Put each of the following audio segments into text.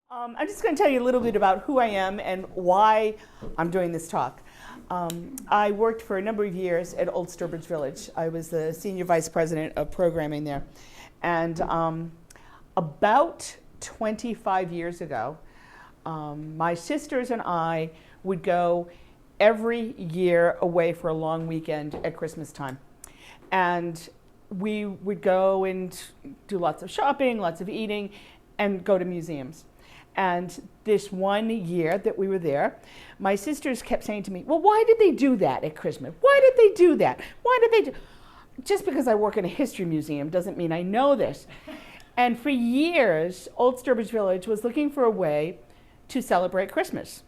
I'm just going to tell you a little bit about who I am and why I'm doing this talk. I worked for a number of years at Old Sturbridge Village. I was the Senior Vice President of Programming there. And about 25 years ago, my sisters and I would go every year away for a long weekend at Christmas time. And we would go and do lots of shopping, lots of eating, and go to museums. And this one year that we were there, my sisters kept saying to me, well, why did they do that at Christmas? Why did they do that? Why did they do? Just because I work in a history museum doesn't mean I know this. And for years, Old Sturbridge Village was looking for a way to celebrate Christmas,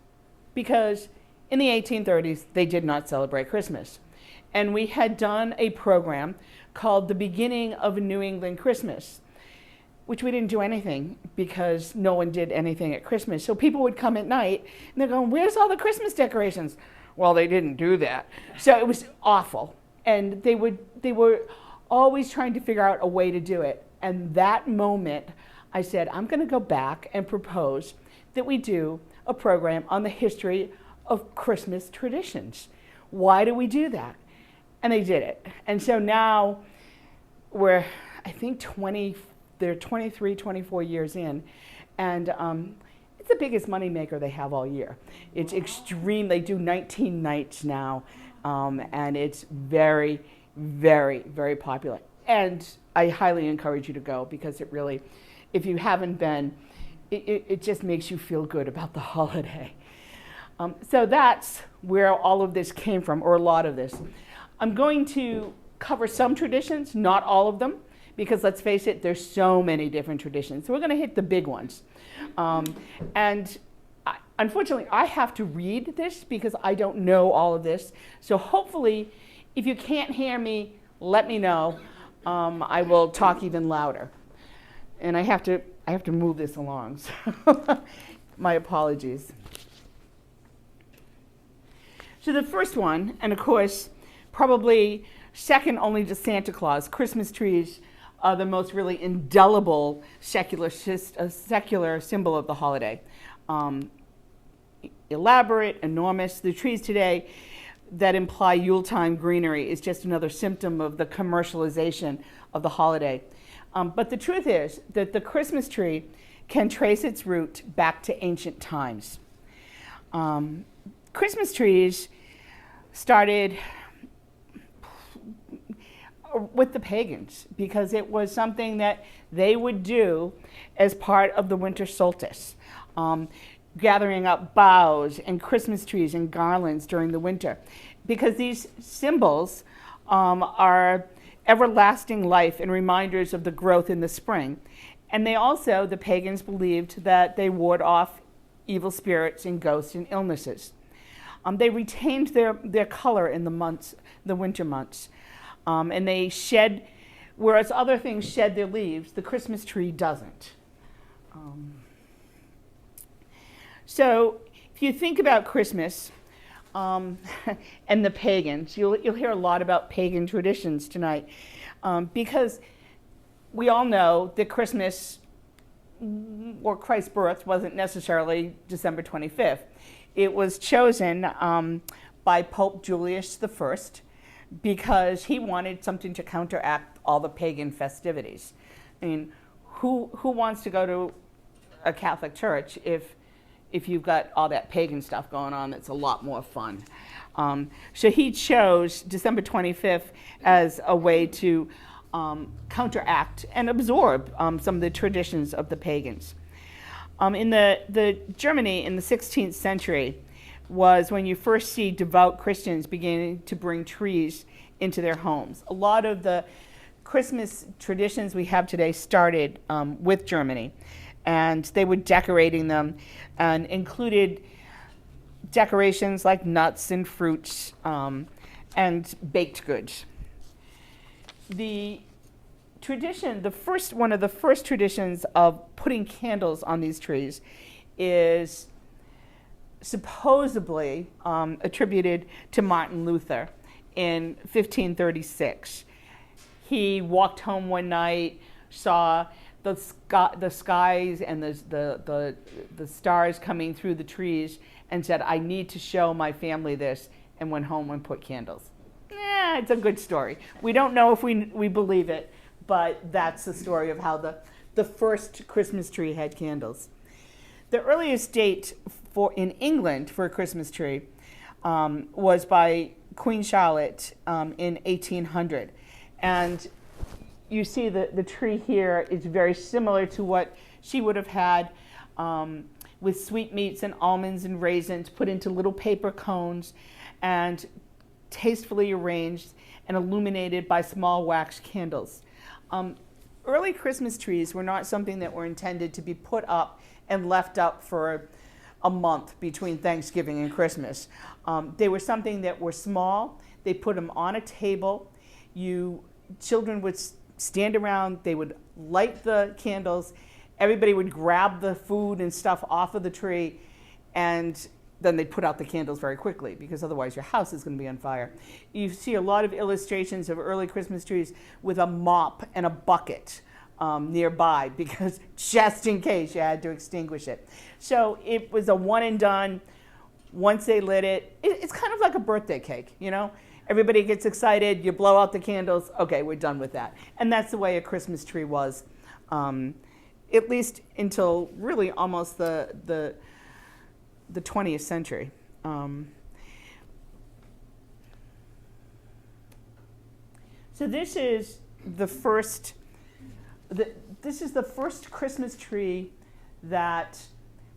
because in the 1830s, they did not celebrate Christmas. And we had done a program called The Beginning of a New England Christmas, which we didn't do anything because no one did anything at Christmas. So people would come at night and they're going, where's all the Christmas decorations? Well, they didn't do that. So it was awful. And they were always trying to figure out a way to do it. And that moment, I said, I'm going to go back and propose that we do a program on the history of Christmas traditions. Why do we do that? And they did it. And so now we're, I think, they're 23, 24 years in, and it's the biggest moneymaker they have all year. It's extreme. They do 19 nights now, and it's very, very, very popular. And I highly encourage you to go, because it really, if you haven't been, it just makes you feel good about the holiday. So that's where all of this came from, or a lot of this. I'm going to cover some traditions, not all of them, because let's face it, there's so many different traditions. So we're going to hit the big ones. Unfortunately, I have to read this because I don't know all of this. So hopefully, if you can't hear me, let me know. I will talk even louder. And I have to move this along. So my apologies. So the first one, and of course, probably second only to Santa Claus, Christmas trees are the most really indelible secular symbol of the holiday. Elaborate, enormous. The trees today that imply Yuletime greenery is just another symptom of the commercialization of the holiday. But the truth is that the Christmas tree can trace its root back to ancient times. Christmas trees started with the pagans, because it was something that they would do as part of the winter solstice, gathering up boughs and Christmas trees and garlands during the winter, because these symbols are everlasting life and reminders of the growth in the spring. And they also, the pagans believed that they ward off evil spirits and ghosts and illnesses. They retained their color in the winter months. And they shed, whereas other things shed their leaves, the Christmas tree doesn't. So if you think about Christmas and the pagans, you'll hear a lot about pagan traditions tonight, because we all know that Christmas, or Christ's birth, wasn't necessarily December 25th. It was chosen by Pope Julius I, because he wanted something to counteract all the pagan festivities. I mean, who wants to go to a Catholic church if you've got all that pagan stuff going on that's a lot more fun? So he chose December 25th as a way to counteract and absorb some of the traditions of the pagans. In the Germany in the 16th century was when you first see devout Christians beginning to bring trees into their homes. A lot of the Christmas traditions we have today started with Germany, and they were decorating them and included decorations like nuts and fruits and baked goods. The tradition, one of the first traditions of putting candles on these trees is supposedly attributed to Martin Luther in 1536. He walked home one night, saw the skies and the stars coming through the trees, and said, I need to show my family this, and went home and put candles. Yeah, it's a good story. We don't know if we believe it, but that's the story of how the first Christmas tree had candles. The earliest date in England for a Christmas tree was by Queen Charlotte in 1800. And you see the tree here is very similar to what she would have had, with sweetmeats and almonds and raisins put into little paper cones and tastefully arranged and illuminated by small wax candles. Early Christmas trees were not something that were intended to be put up and left up for a month between Thanksgiving and Christmas. They were something that were small. They put them on a table. Children would stand around. They would light the candles. Everybody would grab the food and stuff off of the tree, and then they'd put out the candles very quickly, because otherwise your house is going to be on fire. You see a lot of illustrations of early Christmas trees with a mop and a bucket nearby, because just in case you had to extinguish it. So it was a one and done. Once they lit it, it's kind of like a birthday cake, you know? Everybody gets excited, you blow out the candles, okay, we're done with that. And that's the way a Christmas tree was, at least until really almost the 20th century. So this is the first Christmas tree that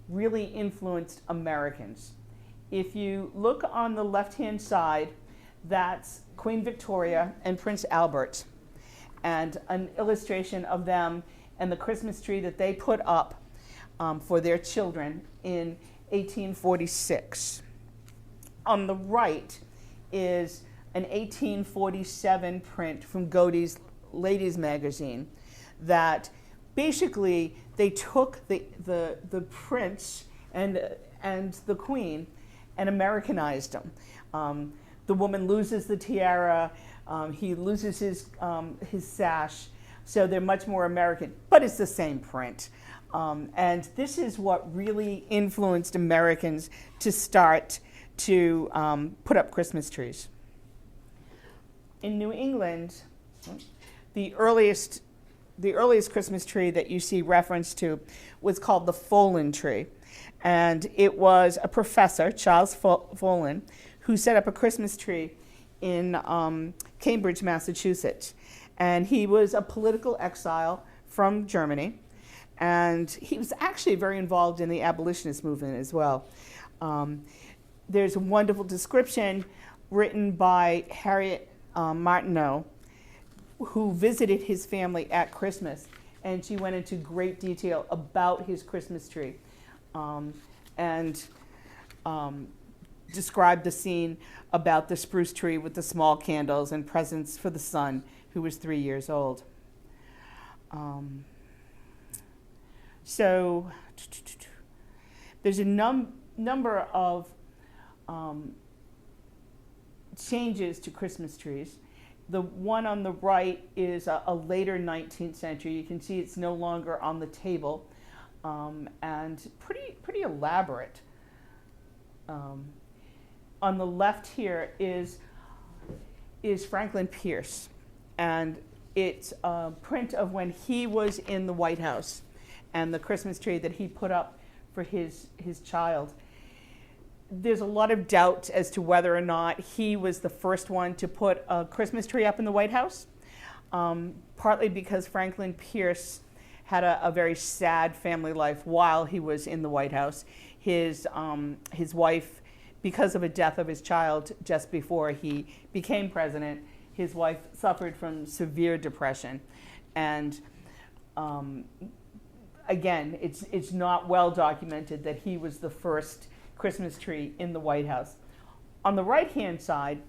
really influenced Americans. If you look on the left-hand side, that's Queen Victoria and Prince Albert, and an illustration of them and the Christmas tree that they put up for their children in 1846. On the right is an 1847 print from Godey's Ladies Magazine that basically they took the prince and the queen and Americanized them. The woman loses the tiara, he loses his sash, so they're much more American, but it's the same print. And this is what really influenced Americans to start to put up Christmas trees. In New England, the earliest Christmas tree that you see reference to was called the Follen tree. And it was a professor, Charles Follen, who set up a Christmas tree in Cambridge, Massachusetts. And he was a political exile from Germany. And he was actually very involved in the abolitionist movement as well. There's a wonderful description written by Harriet Martineau, who visited his family at Christmas. And she went into great detail about his Christmas tree and described the scene about the spruce tree with the small candles and presents for the son, who was 3 years old. So there's a number of changes to Christmas trees. The one on the right is a later 19th century. You can see it's no longer on the table, and pretty elaborate. On the left here is Franklin Pierce, and it's a print of when he was in the White House and the Christmas tree that he put up for his child. There's a lot of doubt as to whether or not he was the first one to put a Christmas tree up in the White House, partly because Franklin Pierce had a very sad family life while he was in the White House. His wife, because of a death of his child just before he became president, his wife suffered from severe depression. And again, it's not well documented that he was the first Christmas tree in the White House. On the right-hand side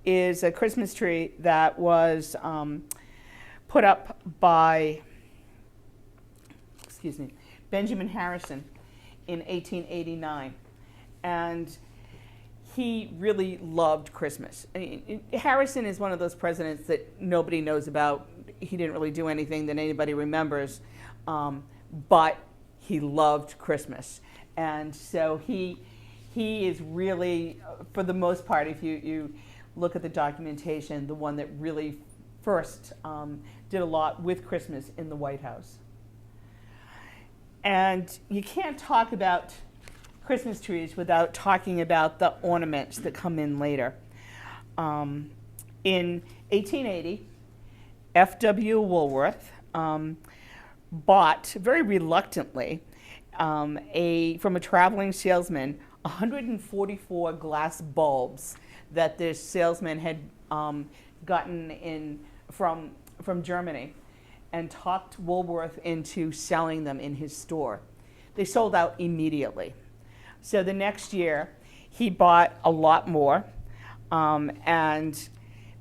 is a Christmas tree that was put up by, Benjamin Harrison in 1889. And he really loved Christmas. I mean, Harrison is one of those presidents that nobody knows about. He didn't really do anything that anybody remembers. but he loved Christmas. And so he is really, for the most part, if you look at the documentation, the one that really first did a lot with Christmas in the White House. And you can't talk about Christmas trees without talking about the ornaments that come in later. In 1880, F.W. Woolworth bought, very reluctantly, from a traveling salesman, 144 glass bulbs that this salesman had gotten in from Germany, and talked Woolworth into selling them in his store. They sold out immediately. So the next year, he bought a lot more, and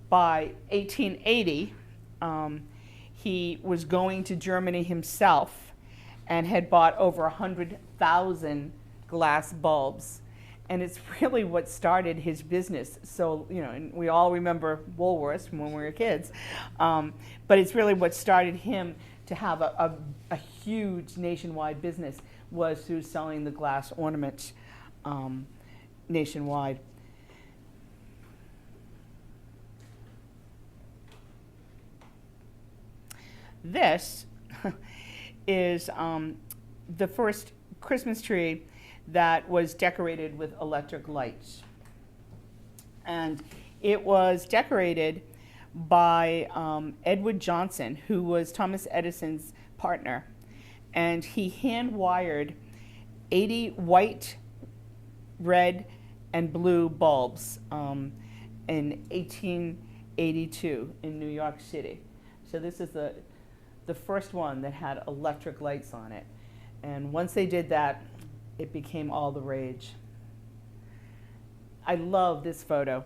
by 1880, he was going to Germany himself and had bought over 100,000 glass bulbs. And it's really what started his business. So, and we all remember Woolworths from when we were kids. But it's really what started him to have a huge nationwide business, was through selling the glass ornaments nationwide. This is the first Christmas tree that was decorated with electric lights. And it was decorated by Edward Johnson, who was Thomas Edison's partner. And he hand-wired 80 white, red, and blue bulbs in 1882 in New York City. So this is the first one that had electric lights on it. And once they did that, it became all the rage. I love this photo.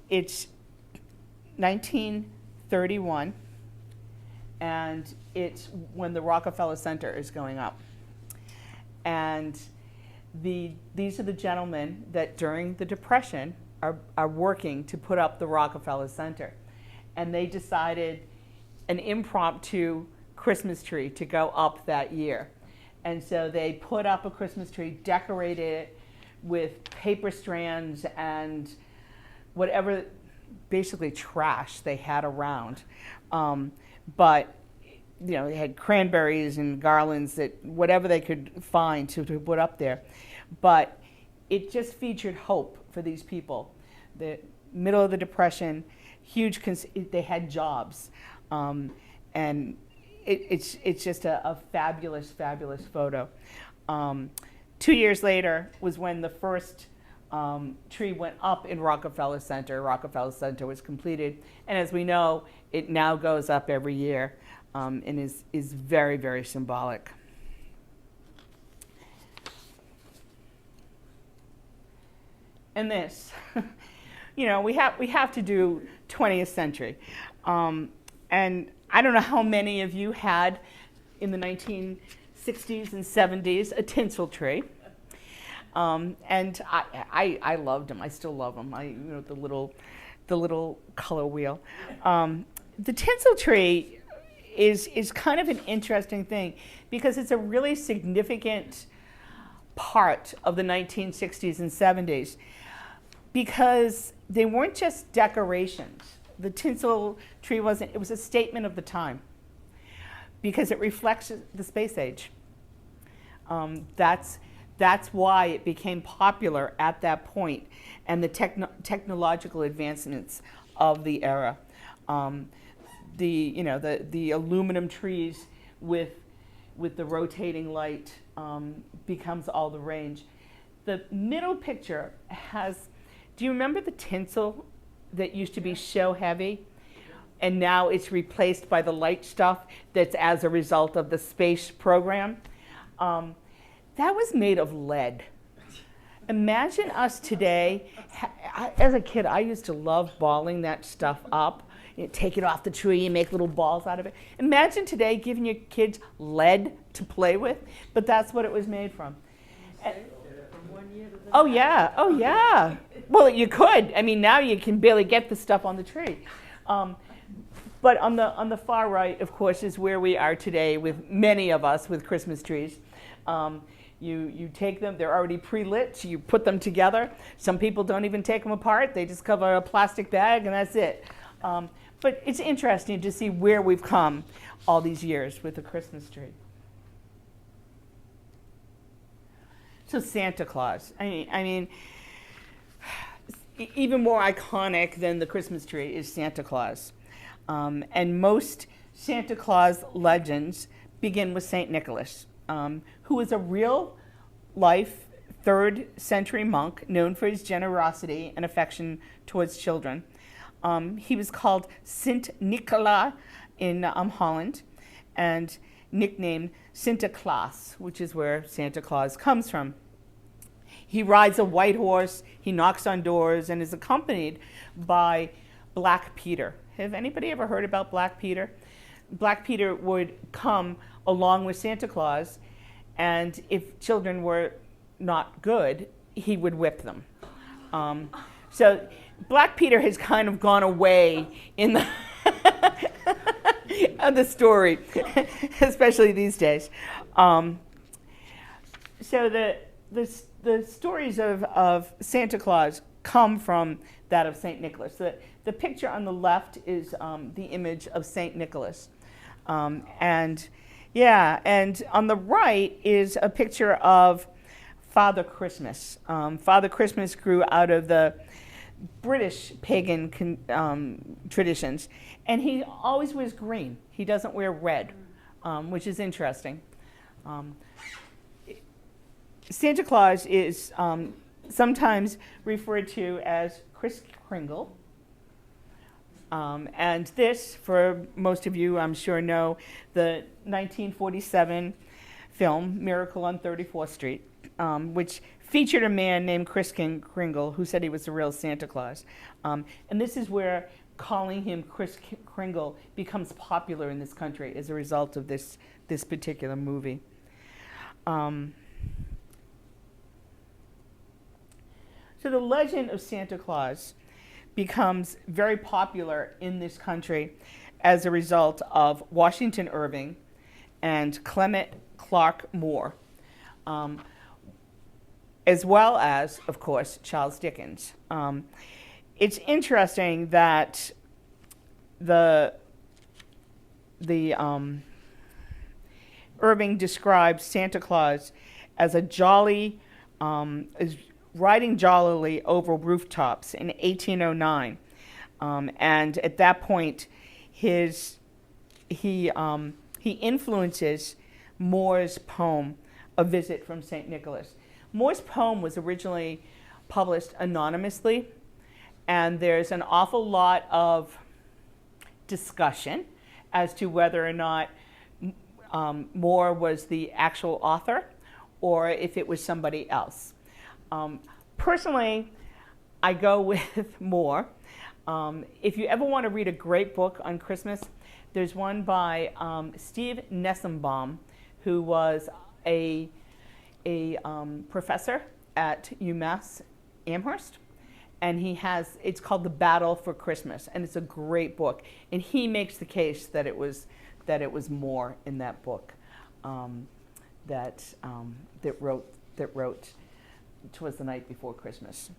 It's 1931, and it's when the Rockefeller Center is going up. And these are the gentlemen that during the Depression are working to put up the Rockefeller Center. And they decided an impromptu Christmas tree to go up that year. And so they put up a Christmas tree, decorated it with paper strands and whatever, basically trash they had around. But they had cranberries and garlands, that whatever they could find to put up there. But it just featured hope for these people. The middle of the Depression, they had jobs. And it's just a fabulous, fabulous photo. 2 years later was when the first tree went up in Rockefeller Center. Rockefeller Center was completed. And as we know, it now goes up every year and is very, very symbolic. And this, we have to do 20th century. And I don't know how many of you had, in the 1960s and 70s, a tinsel tree. And I loved them. I still love them. The little color wheel. The tinsel tree is kind of an interesting thing, because it's a really significant part of the 1960s and 70s, because they weren't just decorations. The tinsel tree it was a statement of the time, because it reflects the space age. That's why it became popular at that point, and the technological advancements of the era. The aluminum trees with the rotating light becomes all the rage. The middle picture has, do you remember the tinsel that used to be so heavy, and now it's replaced by the light stuff that's as a result of the space program? That was made of lead. Imagine us today. As a kid, I used to love balling that stuff up. Take it off the tree and make little balls out of it. Imagine today giving your kids lead to play with, but that's what it was made from. Oh yeah, oh yeah. Well, you could. I mean, now you can barely get the stuff on the tree. But on the far right, of course, is where we are today with many of us with Christmas trees. You take them, they're already pre-lit, you put them together. Some people don't even take them apart, they just cover a plastic bag and that's it. But it's interesting to see where we've come all these years with the Christmas tree. So Santa Claus, I mean, even more iconic than the Christmas tree is Santa Claus. And most Santa Claus legends begin with St. Nicholas, who was a real-life 3rd century monk known for his generosity and affection towards children. He was called Sint Nicola in Holland and nicknamed Sinterklaas, which is where Santa Claus comes from. He rides a white horse, he knocks on doors, and is accompanied by Black Peter. Have anybody ever heard about Black Peter? Black Peter would come along with Santa Claus, and if children were not good, he would whip them. So Black Peter has kind of gone away in the, of the story, especially these days. So the stories of Santa Claus come from that of St. Nicholas. The picture on the left is the image of St. Nicholas. And on the right is a picture of Father Christmas. Father Christmas grew out of the British pagan traditions, and he always wears green. He doesn't wear red, which is interesting. Santa Claus is sometimes referred to as Kris Kringle. And this, for most of you, I'm sure know, the 1947 film Miracle on 34th Street, which featured a man named Kris Kringle who said he was the real Santa Claus. And this is where calling him Kris Kringle becomes popular in this country as a result of this particular movie. So the legend of Santa Claus becomes very popular in this country as a result of Washington Irving and Clement Clark Moore, as well as, of course, Charles Dickens. It's interesting that Irving describes Santa Claus as a jolly, riding jollily over rooftops in 1809, and at that point, he influences Moore's poem, A Visit from St. Nicholas. Moore's poem was originally published anonymously, and there's an awful lot of discussion as to whether or not Moore was the actual author or if it was somebody else. Personally, I go with Moore. If you ever want to read a great book on Christmas, there's one by Steve Nessenbaum, who was a professor at UMass Amherst, and it's called The Battle for Christmas, and it's a great book. And he makes the case that it was Moore in that book that wrote "'Twas the Night Before Christmas."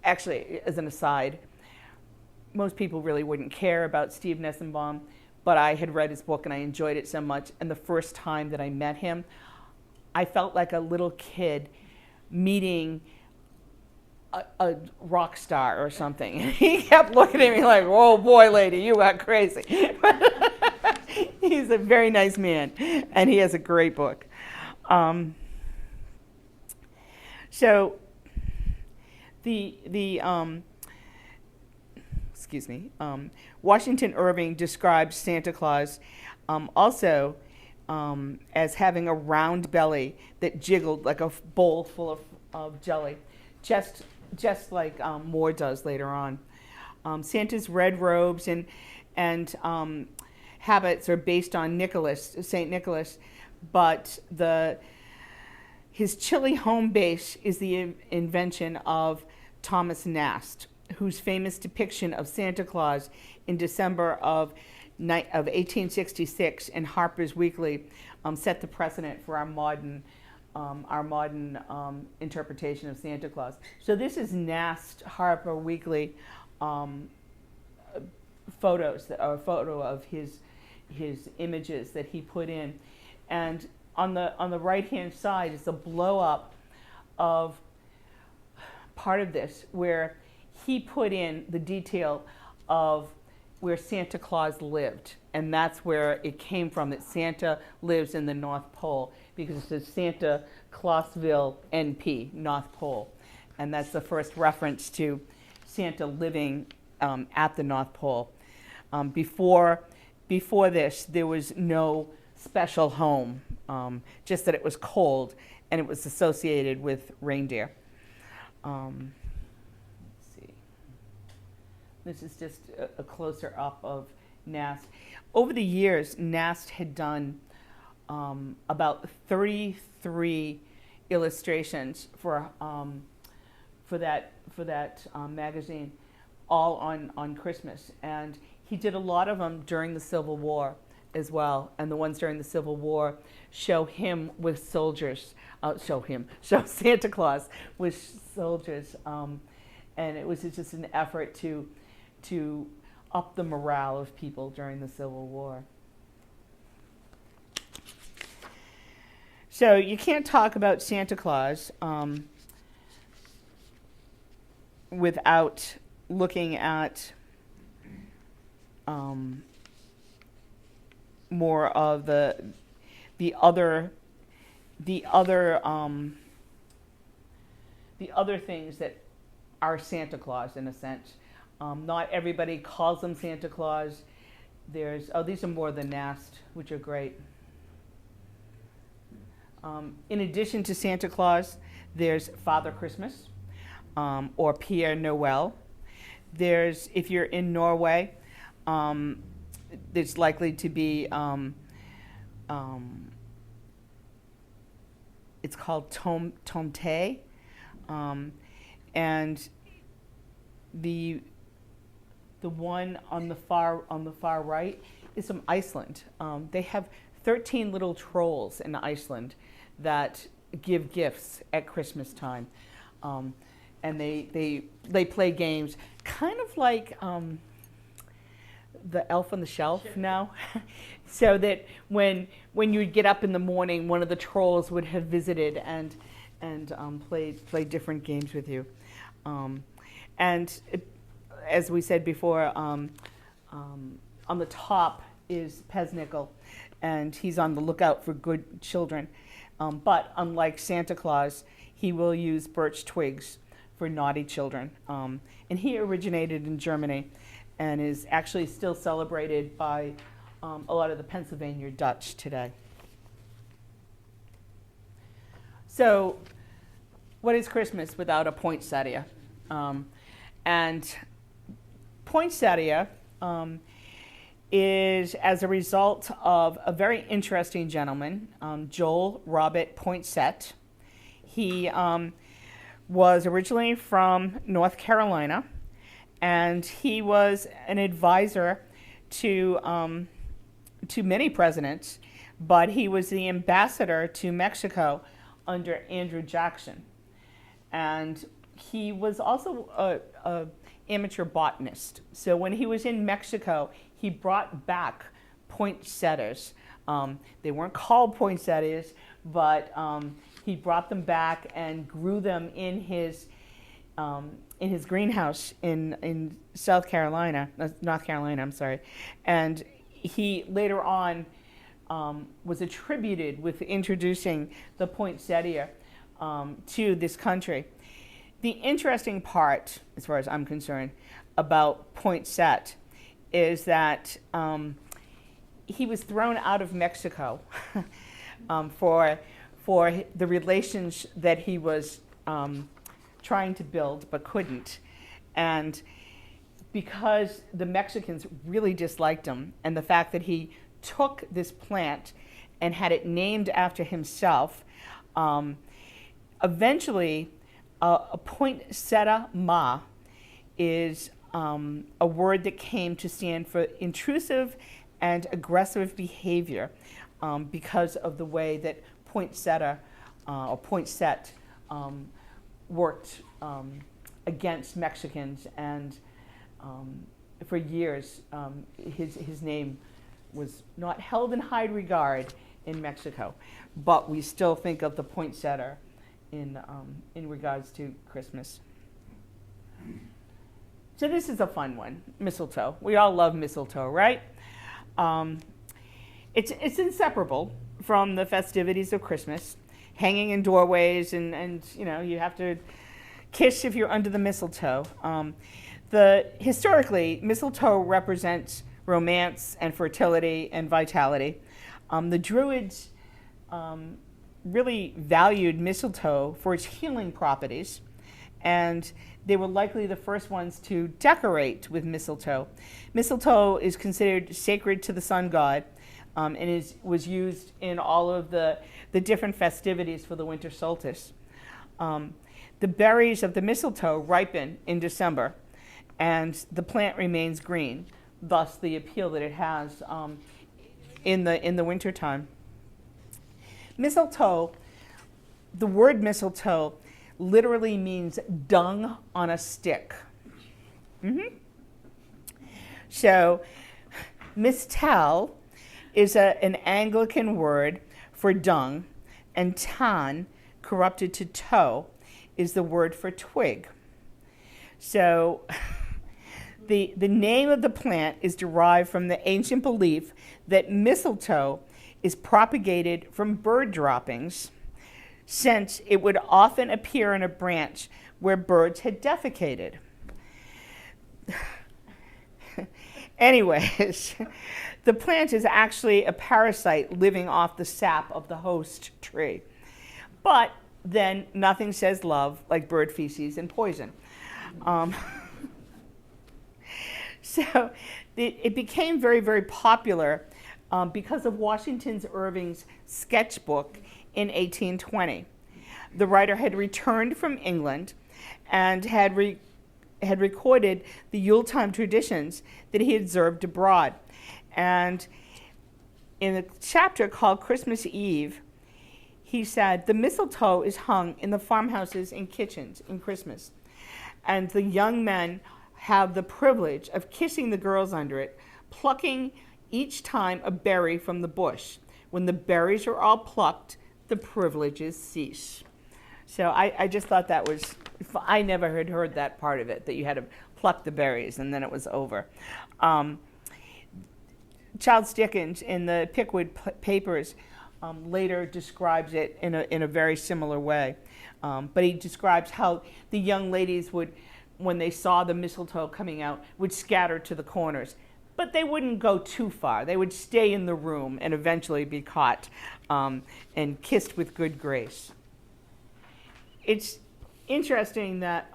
Actually, as an aside, most people really wouldn't care about Steve Nessenbaum, but I had read his book and I enjoyed it so much. And the first time that I met him, I felt like a little kid meeting a rock star or something. He kept looking at me like, "Whoa, boy, lady, you got crazy." He's a very nice man, and he has a great book. So Washington Irving describes Santa Claus also as having a round belly that jiggled like a bowl full of jelly, just like Moore does later on. Santa's red robes and habits are based on St. Nicholas, but his chilly home base is the invention of Thomas Nast, whose famous depiction of Santa Claus in December of 1866 in Harper's Weekly set the precedent for our modern interpretation of Santa Claus. So this is Nast Harper Weekly photos, a photo of his images that he put in, and on the right hand side is a blow up of part of this where he put in the detail of where Santa Claus lived, and that's where it came from, that Santa lives in the North Pole, because it says Santa Clausville, NP, North Pole, and that's the first reference to Santa living at the North Pole. Before this, there was no special home, just that it was cold and it was associated with reindeer. Let's see. This is just a closer up of Nast. Over the years, Nast had done about 33 illustrations for that magazine, all on Christmas, and he did a lot of them during the Civil War as well. And the ones during the Civil War show him with soldiers. Show Santa Claus with soldiers, and it was just an effort to up the morale of people during the Civil War. So you can't talk about Santa Claus without looking at more of the other things that are Santa Claus in a sense. Not everybody calls them Santa Claus. There's these are more the Nast, which are great. In addition to Santa Claus, there's Father Christmas, or Pierre Noel. There's, if you're in Norway, there's likely to be, it's called Tomte, and the one on the far right is from Iceland. They have 13 little trolls in Iceland that give gifts at Christmas time, and they play games, kind of like the Elf on the Shelf now, so that when you'd get up in the morning, one of the trolls would have visited and play different games with you, and as we said before, on the top is Pesnickel, and he's on the lookout for good children. But unlike Santa Claus, he will use birch twigs for naughty children. And he originated in Germany and is actually still celebrated by a lot of the Pennsylvania Dutch today. So what is Christmas without a poinsettia? And poinsettia is as a result of a very interesting gentleman, Joel Robert Poinsett. He was originally from North Carolina, and he was an advisor to many presidents, but he was the ambassador to Mexico under Andrew Jackson. And he was also a amateur botanist. So when he was in Mexico, he brought back poinsettias. They weren't called poinsettias, but he brought them back and grew them in his greenhouse in North Carolina, I'm sorry. And he later on was attributed with introducing the poinsettia to this country. The interesting part, as far as I'm concerned, about Poinsett is that he was thrown out of Mexico for the relations that he was trying to build but couldn't. And because the Mexicans really disliked him, and the fact that he took this plant and had it named after himself, eventually a poinsettia ma is a word that came to stand for intrusive and aggressive behavior because of the way that poinsettia or poinsett worked against Mexicans, and for years his name was not held in high regard in Mexico, but we still think of the poinsettia in regards to Christmas. So this is a fun one, mistletoe. We all love mistletoe, right? It's inseparable from the festivities of Christmas, hanging in doorways, and you know, you have to kiss if you're under the mistletoe. Historically, mistletoe represents romance and fertility and vitality. The Druids really valued mistletoe for its healing properties, and they were likely the first ones to decorate with mistletoe. Mistletoe is considered sacred to the sun god, and was used in all of the different festivities for the winter solstice. The berries of the mistletoe ripen in December, and the plant remains green, thus the appeal that it has in the wintertime. Mistletoe, the word mistletoe literally means dung on a stick. So mistel is an Anglican word for dung, and tan, corrupted to toe, is the word for twig. So the name of the plant is derived from the ancient belief that mistletoe is propagated from bird droppings, since it would often appear on a branch where birds had defecated. Anyways, the plant is actually a parasite living off the sap of the host tree. But then nothing says love like bird feces and poison. So it became very, very popular because of Washington Irving's sketchbook in 1820. The writer had returned from England and had recorded the Yuletime traditions that he observed abroad. And in a chapter called Christmas Eve, he said, "The mistletoe is hung in the farmhouses and kitchens in Christmas, and the young men have the privilege of kissing the girls under it, plucking each time a berry from the bush. When the berries are all plucked, the privileges cease." So I just thought that was, I never had heard that part of it, that you had to pluck the berries and then it was over. Charles Dickens in the Pickwick Papers later describes it in a very similar way. But he describes how the young ladies would, when they saw the mistletoe coming out, would scatter to the corners. But they wouldn't go too far. They would stay in the room and eventually be caught and kissed with good grace. It's interesting that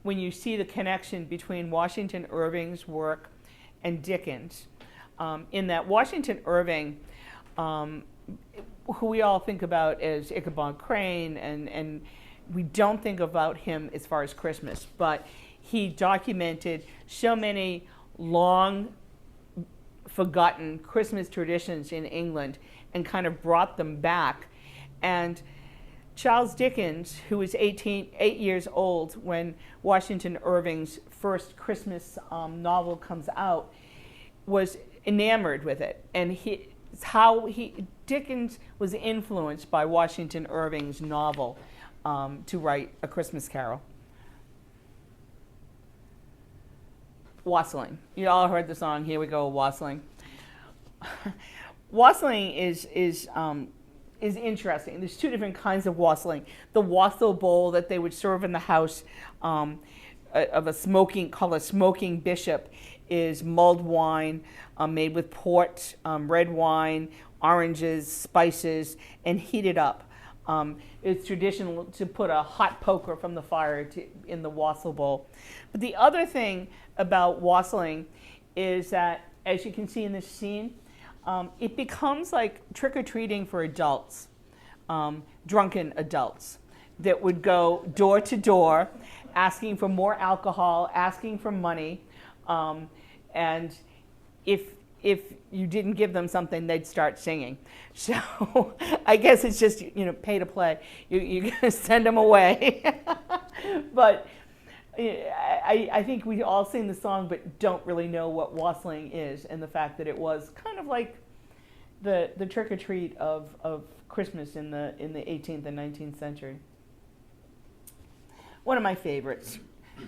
when you see the connection between Washington Irving's work and Dickens, in that Washington Irving, who we all think about as Ichabod Crane, and we don't think about him as far as Christmas, but he documented so many long forgotten Christmas traditions in England and kind of brought them back. And Charles Dickens, who was 8 years old when Washington Irving's first Christmas novel comes out, was enamored with it. And Dickens was influenced by Washington Irving's novel to write A Christmas Carol. Wassailing. You all heard the song, "Here We Go, Wassailing." Wassailing is interesting. There's two different kinds of wassailing. The wassail bowl that they would serve in the house of called a smoking bishop, is mulled wine made with port, red wine, oranges, spices, and heated up. It's traditional to put a hot poker from the fire in the wassail bowl. But the other thing about wassailing is that, as you can see in this scene, it becomes like trick-or-treating for adults, drunken adults, that would go door to door asking for more alcohol, asking for money, and if you didn't give them something, they'd start singing. So I guess it's just, pay to play. You're going to send them away. But I think we all sing the song but don't really know what wassailing is, and the fact that it was kind of like the trick-or-treat of Christmas in the 18th and 19th century. One of my favorites,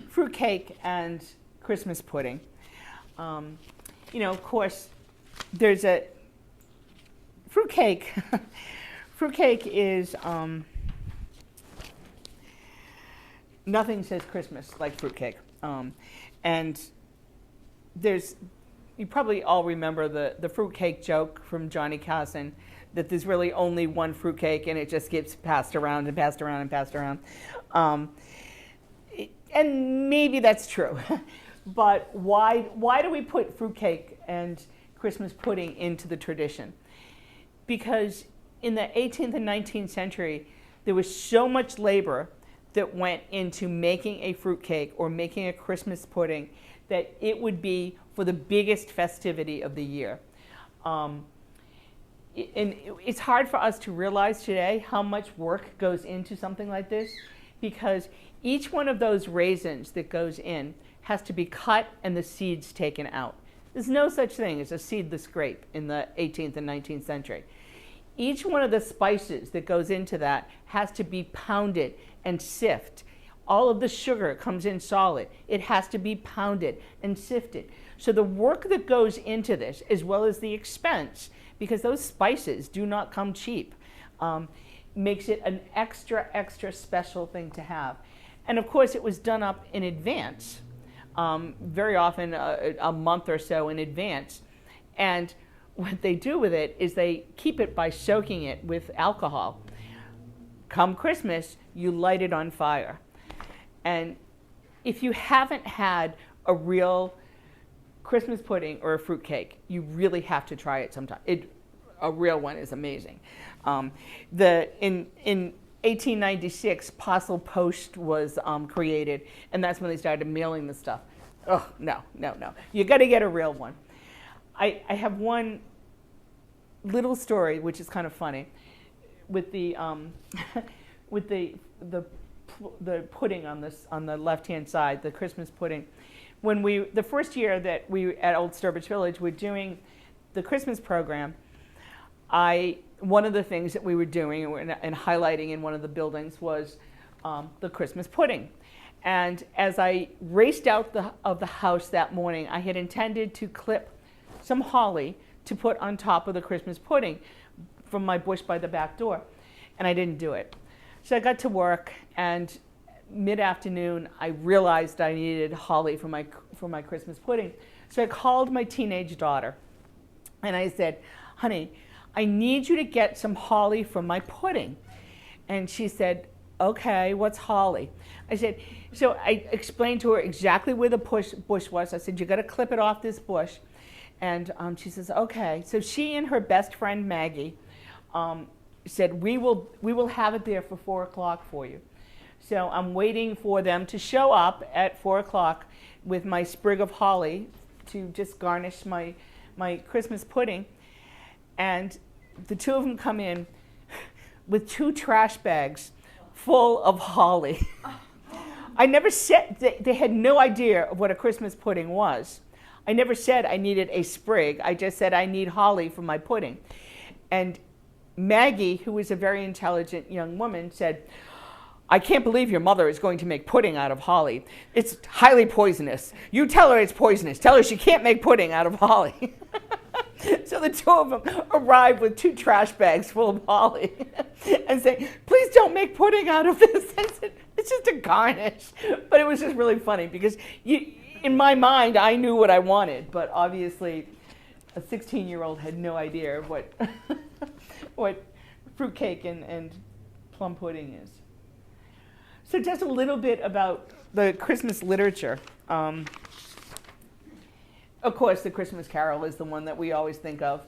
fruitcake and Christmas pudding. Of course, there's a fruitcake. Fruitcake is nothing says Christmas like fruitcake. And you probably all remember the fruitcake joke from Johnny Carson, that there's really only one fruitcake and it just gets passed around and passed around and passed around. And maybe that's true. But why do we put fruitcake and Christmas pudding into the tradition? Because in the 18th and 19th century, there was so much labor that went into making a fruitcake or making a Christmas pudding that it would be for the biggest festivity of the year. And it's hard for us to realize today how much work goes into something like this, because each one of those raisins that goes in has to be cut and the seeds taken out. There's no such thing as a seedless grape in the 18th and 19th century. Each one of the spices that goes into that has to be pounded and sifted. All of the sugar comes in solid. It has to be pounded and sifted. So the work that goes into this, as well as the expense, because those spices do not come cheap, makes it an extra special thing to have. And of course, it was done up in advance, very often a month or so in advance. And what they do with it is they keep it by soaking it with alcohol. Come Christmas, you light it on fire. And if you haven't had a real Christmas pudding or a fruitcake, you really have to try it sometime. A real one is amazing. In 1896, Parcel Post was created, and that's when they started mailing the stuff. Oh, no. You got to get a real one. I have one little story which is kind of funny with the the pudding on the left-hand side, the Christmas pudding. When the first year that we at Old Sturbridge Village were doing the Christmas program, one of the things that we were doing and highlighting in one of the buildings was the Christmas pudding. And as I raced out of the house that morning, I had intended to clip some holly to put on top of the Christmas pudding from my bush by the back door, and I didn't do it. So I got to work, and mid-afternoon, I realized I needed holly for my Christmas pudding. So I called my teenage daughter, and I said, "Honey, I need you to get some holly for my pudding." And she said, "Okay, what's holly?" I said, so I explained to her exactly where the bush was. I said, "You got to clip it off this bush." And she says, "Okay." So she and her best friend Maggie said, we will have it there for 4 o'clock for you. So I'm waiting for them to show up at 4 o'clock with my sprig of holly to just garnish my Christmas pudding. And the two of them come in with 2 trash bags full of holly. I never said, they had no idea of what a Christmas pudding was. I never said I needed a sprig. I just said I need holly for my pudding. And Maggie, who was a very intelligent young woman, said, "I can't believe your mother is going to make pudding out of holly. It's highly poisonous. You tell her it's poisonous. Tell her she can't make pudding out of holly." So the two of them arrived with 2 trash bags full of holly and saying, "Please don't make pudding out of this." I said, "It's just a garnish." But it was just really funny because in my mind, I knew what I wanted, but obviously a 16-year-old had no idea what what fruitcake and plum pudding is. So just a little bit about the Christmas literature. Of course, the Christmas Carol is the one that we always think of.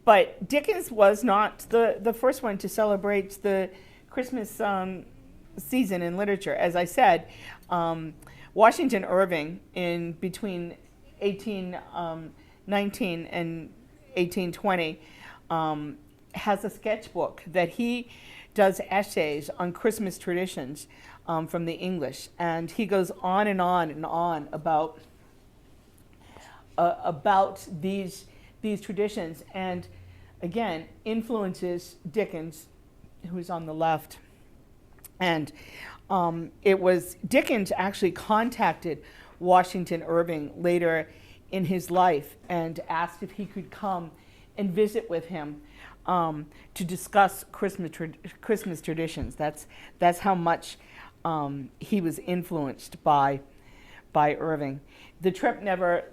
But Dickens was not the first one to celebrate the Christmas season in literature. As I said, Washington Irving, in between 1819 and 1820, has a sketchbook that he does essays on Christmas traditions from the English, and he goes on and on and on about these traditions, and again influences Dickens, who's on the left. And it was Dickens actually contacted Washington Irving later in his life and asked if he could come and visit with him to discuss Christmas traditions. That's how much he was influenced by Irving. The trip never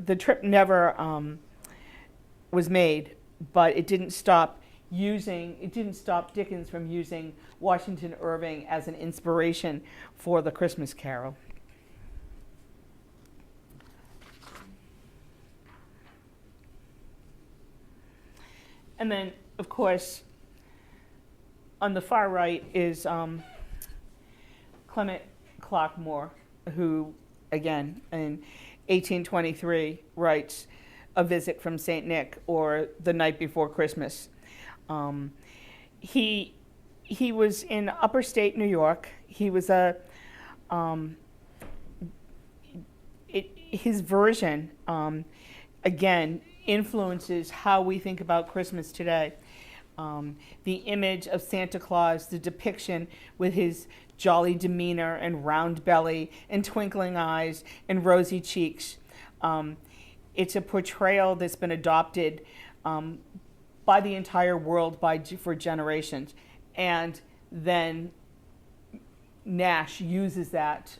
was made, but it didn't stop Dickens from using Washington Irving as an inspiration for the Christmas Carol. And then, of course, on the far right is Clement Clarke Moore, who, again, in 1823 writes A Visit from St. Nick, or The Night Before Christmas. He was in upper state New York. He was his version, again, influences how we think about Christmas today. The image of Santa Claus, the depiction with his jolly demeanor and round belly and twinkling eyes and rosy cheeks. It's a portrayal that's been adopted by the entire world for generations. And then Nash uses that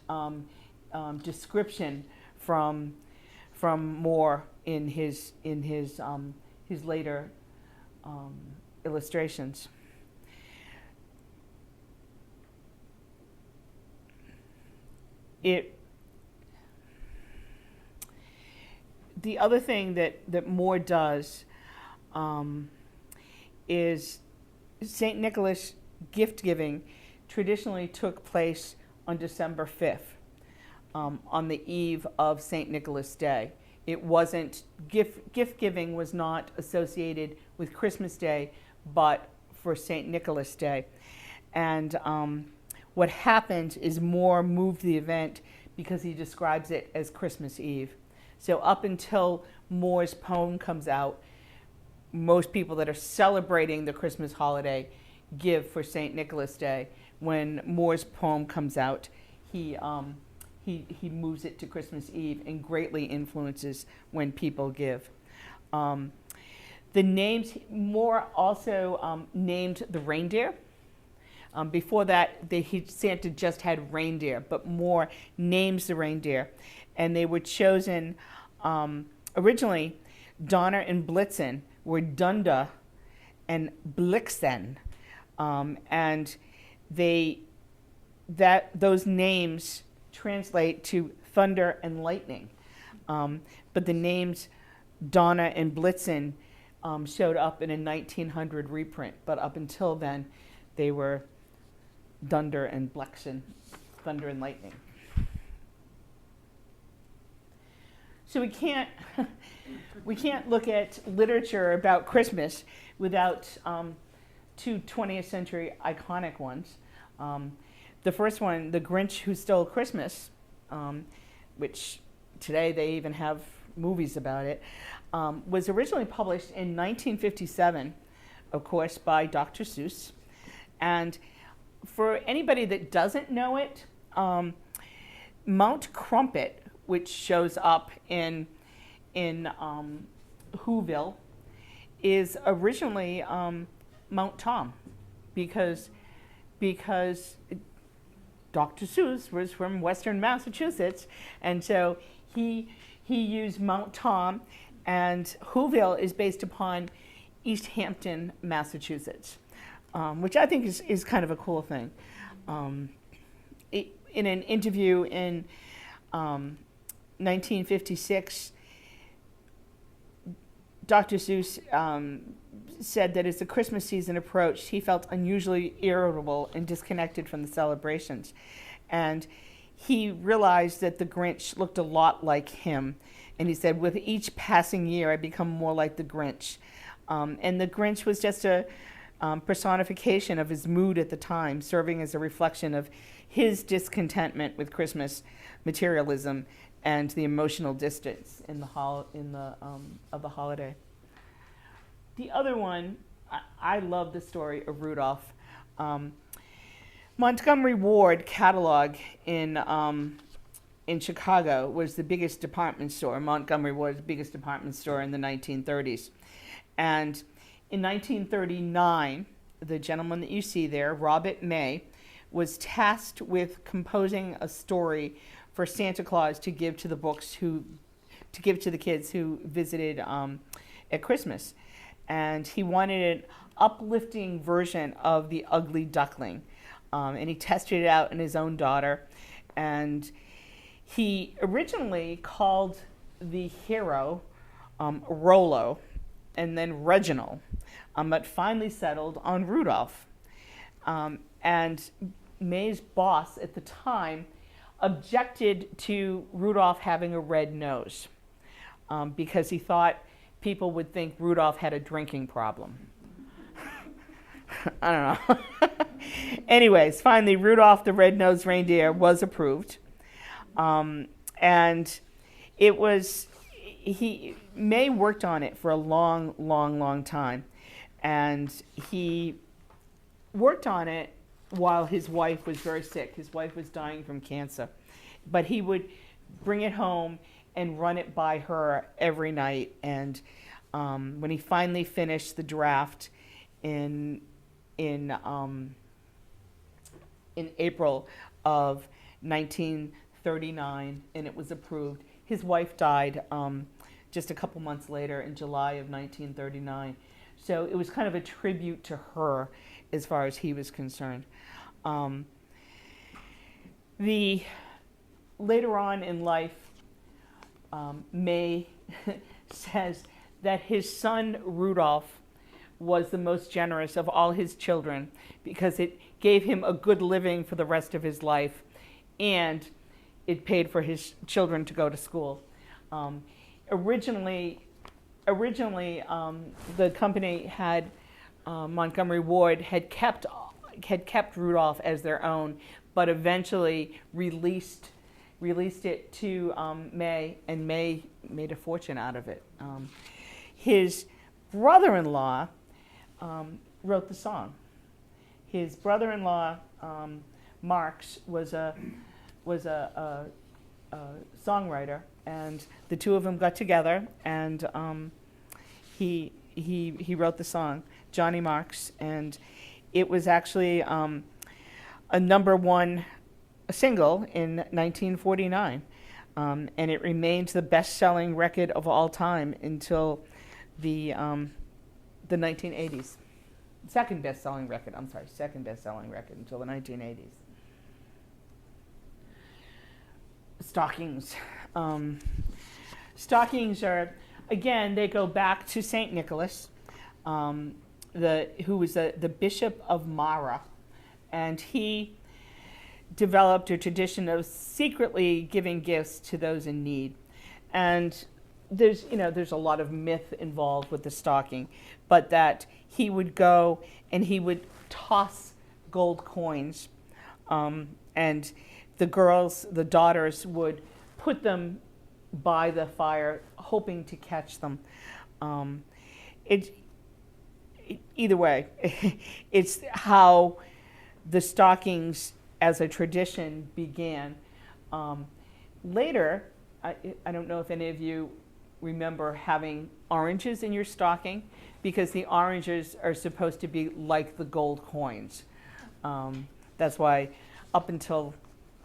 description from Moore in his later illustrations. The other thing that Moore does is St. Nicholas gift giving traditionally took place on December 5th, on the eve of St. Nicholas Day. It wasn't, gift giving was not associated with Christmas Day, but for St. Nicholas Day. And what happened is Moore moved the event because he describes it as Christmas Eve. So up until Moore's poem comes out, most people that are celebrating the Christmas holiday give for St. Nicholas Day. When Moore's poem comes out, he moves it to Christmas Eve and greatly influences when people give. The names, Moore also named the reindeer. Before that, Santa just had reindeer, but Moore names the reindeer. And they were chosen, originally, Donner and Blitzen were Dunda and Blixen. And those names translate to thunder and lightning. But the names Donna and Blitzen showed up in a 1900 reprint. But up until then, they were Dunder and Blexen, thunder and lightning. So we can't look at literature about Christmas without two 20th century iconic ones. The first one, The Grinch Who Stole Christmas, which today they even have movies about it, was originally published in 1957, of course, by Dr. Seuss. And for anybody that doesn't know it, Mount Crumpet, which shows up in Whoville, is originally Mount Tom, because Dr. Seuss was from Western Massachusetts, and so he used Mount Tom, and Whoville is based upon East Hampton, Massachusetts, which I think is kind of a cool thing. In an interview in 1956, Dr. Seuss said that as the Christmas season approached, he felt unusually irritable and disconnected from the celebrations. And he realized that the Grinch looked a lot like him. And he said, with each passing year, I become more like the Grinch. And the Grinch was just a personification of his mood at the time, serving as a reflection of his discontentment with Christmas materialism and the emotional distance of the holiday. The other one, I love the story of Rudolph. Montgomery Ward catalog in Chicago was the biggest department store. Montgomery Ward was the biggest department store in the 1930s. And in 1939, the gentleman that you see there, Robert May, was tasked with composing a story for Santa Claus to give to the kids who visited at Christmas. And he wanted an uplifting version of The Ugly Duckling. And he tested it out in his own daughter. And he originally called the hero Rollo and then Reginald, but finally settled on Rudolph. And May's boss at the time objected to Rudolph having a red nose because he thought people would think Rudolph had a drinking problem. I don't know. Anyways, finally, Rudolph the Red-Nosed Reindeer was approved. And it was, May worked on it for a long, long, long time. And he worked on it while his wife was very sick. His wife was dying from cancer. But he would bring it home and run it by her every night. And when he finally finished the draft in April of 1939, and it was approved, his wife died just a couple months later in July of 1939. So it was kind of a tribute to her as far as he was concerned. Later on in life, May says that his son Rudolph was the most generous of all his children because it gave him a good living for the rest of his life, and it paid for his children to go to school. Originally, the company had Montgomery Ward had kept Rudolph as their own, but eventually released it to May, and May made a fortune out of it. His brother-in-law wrote the song. His brother-in-law, Marx, was a songwriter, and the two of them got together, and he wrote the song, Johnny Marx, and it was actually a #1 single in 1949, and it remained the best-selling record of all time until the 1980s. Second best-selling record until the 1980s. Stockings. Stockings are, again, they go back to St. Nicholas, who was the Bishop of Mara, and he developed a tradition of secretly giving gifts to those in need. And there's a lot of myth involved with the stocking, but that he would go and he would toss gold coins, and the daughters would put them by the fire, hoping to catch them. Either way, it's how the stockings as a tradition began. Later, I don't know if any of you remember having oranges in your stocking, because the oranges are supposed to be like the gold coins. That's why up until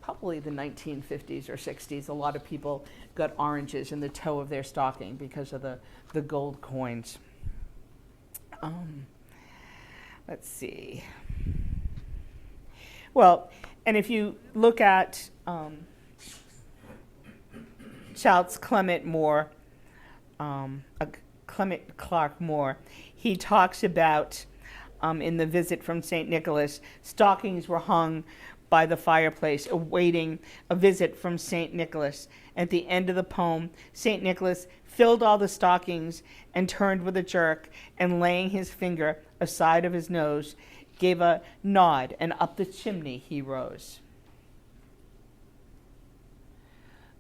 probably the 1950s or 60s, a lot of people got oranges in the toe of their stocking because of the gold coins. Let's see. Well, and if you look at Charles Clement Moore, Clement Clark Moore. He talks about in The Visit from St. Nicholas, stockings were hung by the fireplace, awaiting a visit from St. Nicholas. At the end of the poem, St. Nicholas filled all the stockings and turned with a jerk, and laying his finger aside of his nose, gave a nod, and up the chimney he rose.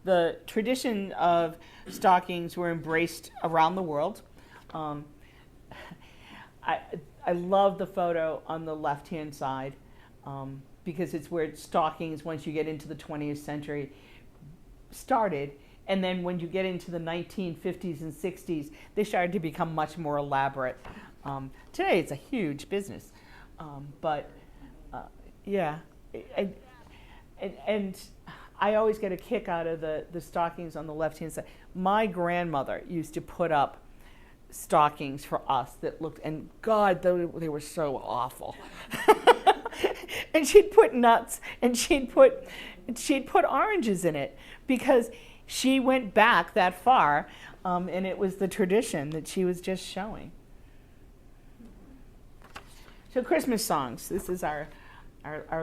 The tradition of stockings were embraced around the world. I love the photo on the left-hand side because it's where stockings, once you get into the 20th century, started. And then when you get into the 1950s and 60s, they started to become much more elaborate. Today it's a huge business. Yeah. And I always get a kick out of the stockings on the left-hand side. My grandmother used to put up stockings for us that looked, and God, they were so awful. And she'd put nuts, and she'd put oranges in it because she went back that far, and it was the tradition that she was just showing. So Christmas songs. This is our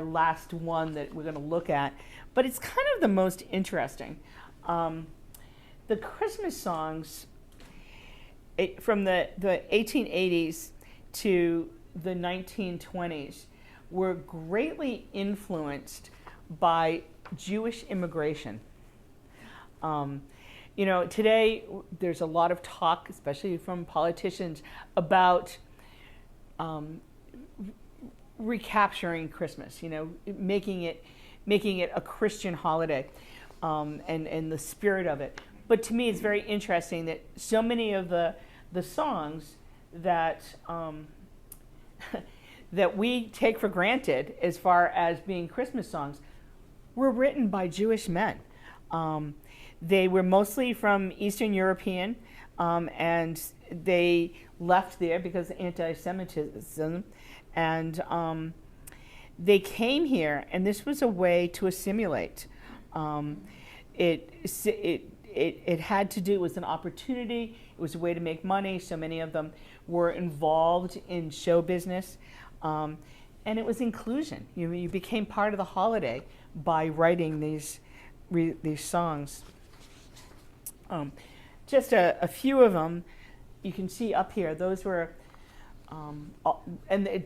last one that we're going to look at, but it's kind of the most interesting. The Christmas songs from the 1880s to the 1920s were greatly influenced by Jewish immigration. Today there's a lot of talk, especially from politicians, about recapturing Christmas, making it a Christian holiday, and the spirit of it. But to me, it's very interesting that so many of the songs that that we take for granted as far as being Christmas songs were written by Jewish men. They were mostly from Eastern European, and they left there because of anti-Semitism, and they came here, and this was a way to assimilate. It had to do with an opportunity. It was a way to make money. So many of them were involved in show business, and it was inclusion. You became part of the holiday by writing these songs. Just a few of them you can see up here. Those were, and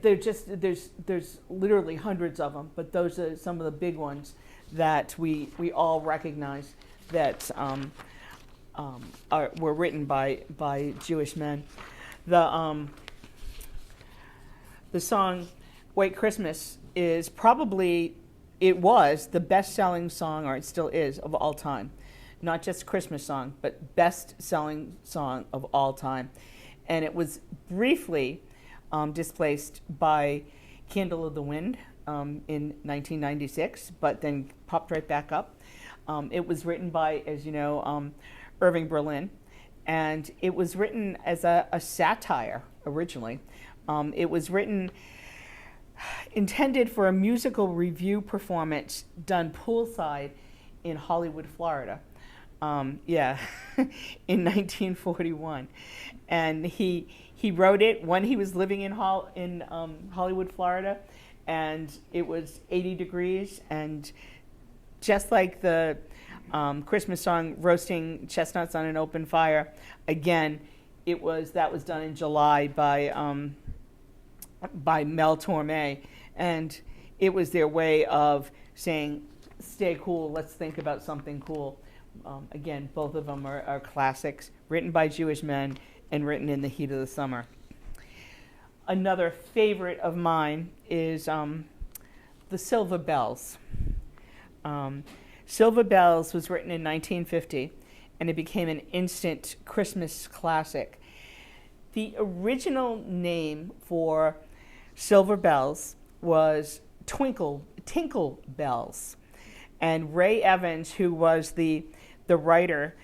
there's literally hundreds of them, but those are some of the big ones that we all recognize that were written by Jewish men. The song "White Christmas" is probably, it was the best-selling song, or it still is, of all time. Not just Christmas song, but best-selling song of all time. And it was briefly displaced by "Candle of the Wind" in 1996, but then popped right back up. It was written by, as you know, Irving Berlin, and it was written as a satire originally. It was written, intended for a musical review performance done poolside in Hollywood, Florida. In 1941. And he wrote it when he was living in Hollywood, Florida, and it was 80 degrees, and just like the Christmas song "Roasting Chestnuts on an Open Fire," again, that was done in July by Mel Torme, and it was their way of saying, "Stay cool. Let's think about something cool." Again, both of them are classics, written by Jewish men and written in the heat of the summer. Another favorite of mine is "The Silver Bells." "Silver Bells" was written in 1950, and it became an instant Christmas classic. The original name for "Silver Bells" was Tinkle Bells. And Ray Evans, who was the writer,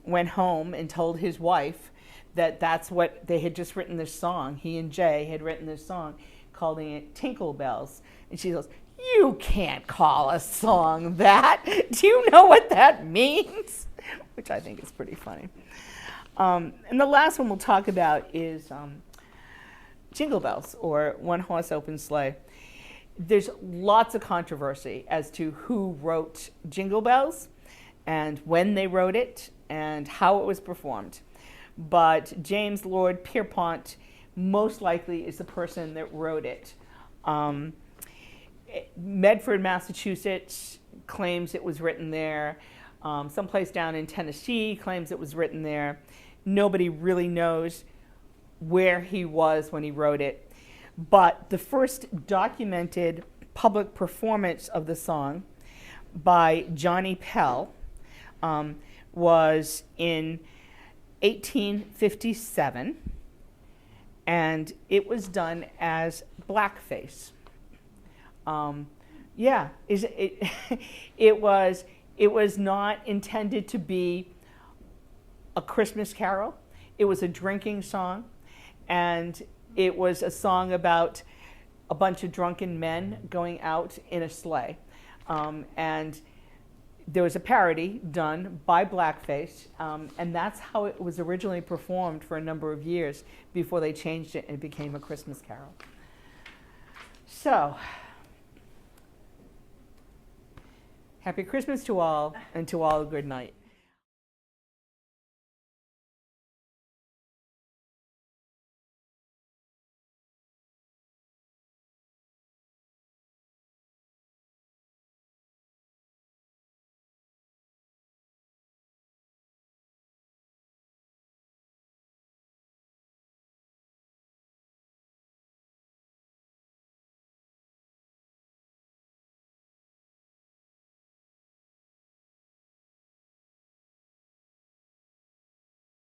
went home and told his wife that that's what they had just written this song. He and Jay had written this song, calling it "Tinkle Bells." And she goes, "You can't call a song that. Do you know what that means?" Which I think is pretty funny. And the last one we'll talk about is Jingle Bells, or One Horse Open Sleigh. There's lots of controversy as to who wrote Jingle Bells and when they wrote it and how it was performed. But James Lord Pierpont most likely is the person that wrote it. Medford, Massachusetts claims it was written there. Someplace down in Tennessee claims it was written there. Nobody really knows where he was when he wrote it. But the first documented public performance of the song by Johnny Pell was in 1857, and it was done as blackface. It was not intended to be a Christmas carol. It was a drinking song, and it was a song about a bunch of drunken men going out in a sleigh. And there was a parody done by blackface, and that's how it was originally performed for a number of years before they changed it and it became a Christmas carol. So, happy Christmas to all, and to all a good night.